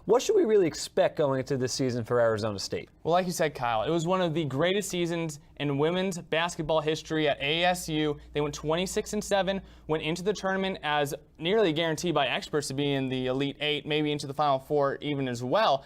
What should we really expect going into this season for Arizona State? Well, like you said, Kyle, it was one of the greatest seasons in women's basketball history at ASU. They went 26-7, went into the tournament as nearly guaranteed by experts to be in the Elite Eight, maybe into the Final Four even as well.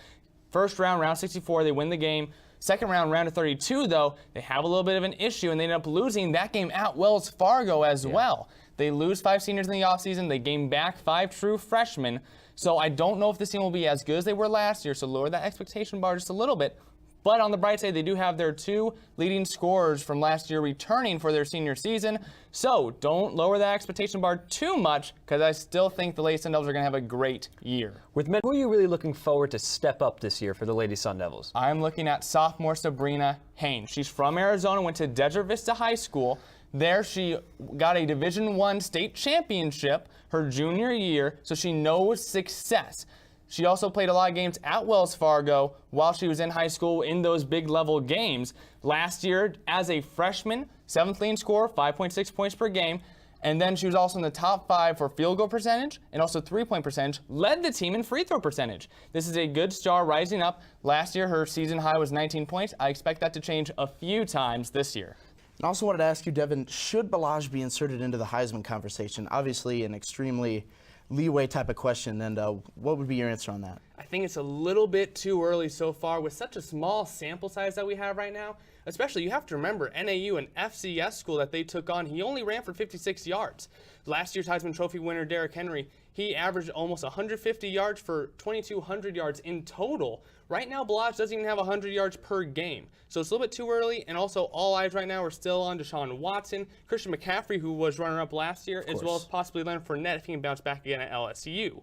First round, round 64, they win the game. Second round, round of 32, though, they have a little bit of an issue, and they end up losing that game at Wells Fargo as well. They lose 5 seniors in the offseason. They gain back 5 true freshmen. So I don't know if this team will be as good as they were last year, so lower that expectation bar just a little bit. But on the bright side, they do have their 2 leading scorers from last year returning for their senior season. So don't lower that expectation bar too much, because I still think the Lady Sun Devils are going to have a great year. With men, who are you really looking forward to step up this year for the Lady Sun Devils? I'm looking at sophomore Sabrina Haynes. She's from Arizona, went to Desert Vista High School. There she got a Division I state championship her junior year, so she knows success. She also played a lot of games at Wells Fargo while she was in high school in those big level games. Last year, as a freshman, 7th leading scorer, 5.6 points per game. And then she was also in the top 5 for field goal percentage and also 3-point percentage, led the team in free throw percentage. This is a good star rising up. Last year, her season high was 19 points. I expect that to change a few times this year. I also wanted to ask you, Devon, should Balaj be inserted into the Heisman conversation? Obviously, an extremely leeway type of question, and what would be your answer on that? I think it's a little bit too early so far with such a small sample size that we have right now. Especially, you have to remember, NAU, an FCS school that they took on, he only ran for 56 yards. Last year's Heisman Trophy winner, Derrick Henry, he averaged almost 150 yards for 2,200 yards in total. Right now, Balaj doesn't even have 100 yards per game. So it's a little bit too early, and also all eyes right now are still on Deshaun Watson, Christian McCaffrey, who was runner-up last year, as well as possibly Leonard Fournette if he can bounce back again at LSU.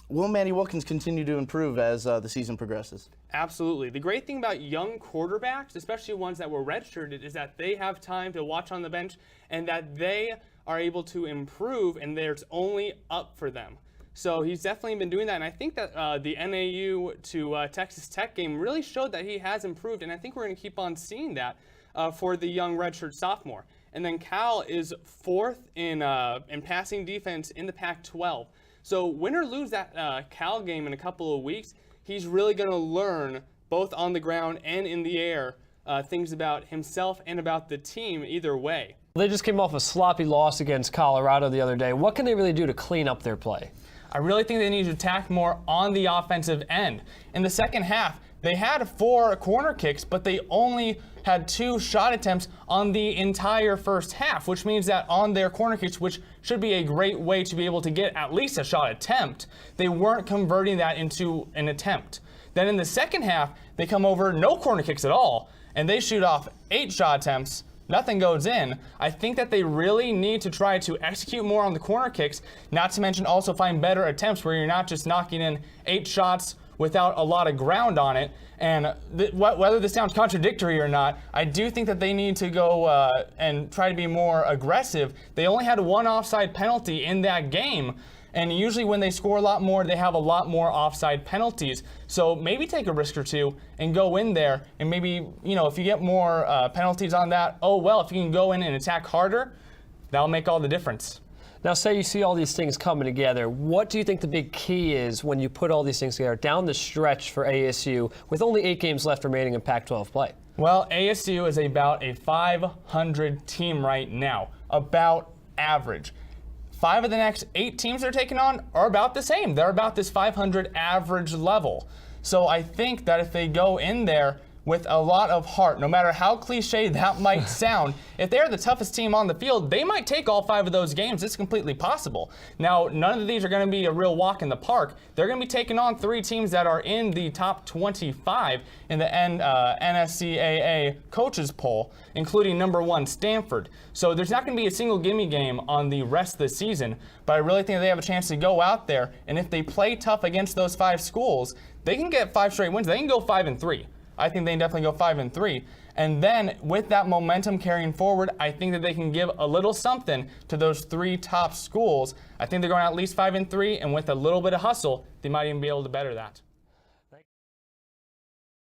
Will Manny Wilkins continue to improve as the season progresses? Absolutely. The great thing about young quarterbacks, especially ones that were redshirted, is that they have time to watch on the bench and that they are able to improve, and there's only up for them. So he's definitely been doing that, and I think that the NAU to Texas Tech game really showed that he has improved, and I think we're going to keep on seeing that for the young redshirt sophomore. And then Cal is 4th in passing defense in the Pac-12. So win or lose that Cal game in a couple of weeks, he's really going to learn both on the ground and in the air things about himself and about the team either way. They just came off a sloppy loss against Colorado the other day. What can they really do to clean up their play? I really think they need to attack more on the offensive end. In the second half, they had 4 corner kicks, but they only had 2 shot attempts on the entire first half, which means that on their corner kicks, which should be a great way to be able to get at least a shot attempt, they weren't converting that into an attempt. Then in the second half, they come over, no corner kicks at all, and they shoot off 8 shot attempts. Nothing goes in. I think that they really need to try to execute more on the corner kicks, not to mention also find better attempts where you're not just knocking in 8 shots without a lot of ground on it. And whether this sounds contradictory or not, I do think that they need to go and try to be more aggressive. They only had 1 offside penalty in that game. And usually when they score a lot more, they have a lot more offside penalties. So maybe take a risk or 2 and go in there. And maybe, if you get more penalties on that, oh, well, if you can go in and attack harder, that'll make all the difference. Now, say you see all these things coming together. What do you think the big key is when you put all these things together down the stretch for ASU with only 8 games left remaining in Pac-12 play? Well, ASU is about a 500 team right now, about average. 5 of the next 8 teams they're taking on are about the same. They're about this 500 average level. So I think that if they go in there with a lot of heart, no matter how cliche that might sound, if they're the toughest team on the field, they might take all 5 of those games. It's completely possible. Now, none of these are going to be a real walk in the park. They're going to be taking on 3 teams that are in the top 25 in the NSCAA coaches poll, including number 1 Stanford. So there's not going to be a single gimme game on the rest of the season, but I really think they have a chance to go out there, and if they play tough against those 5 schools, they can get 5 straight wins. They can go 5-3. I think they can definitely go 5-3. And then with that momentum carrying forward, I think that they can give a little something to those 3 top schools. I think they're going at least 5-3, and with a little bit of hustle, they might even be able to better that.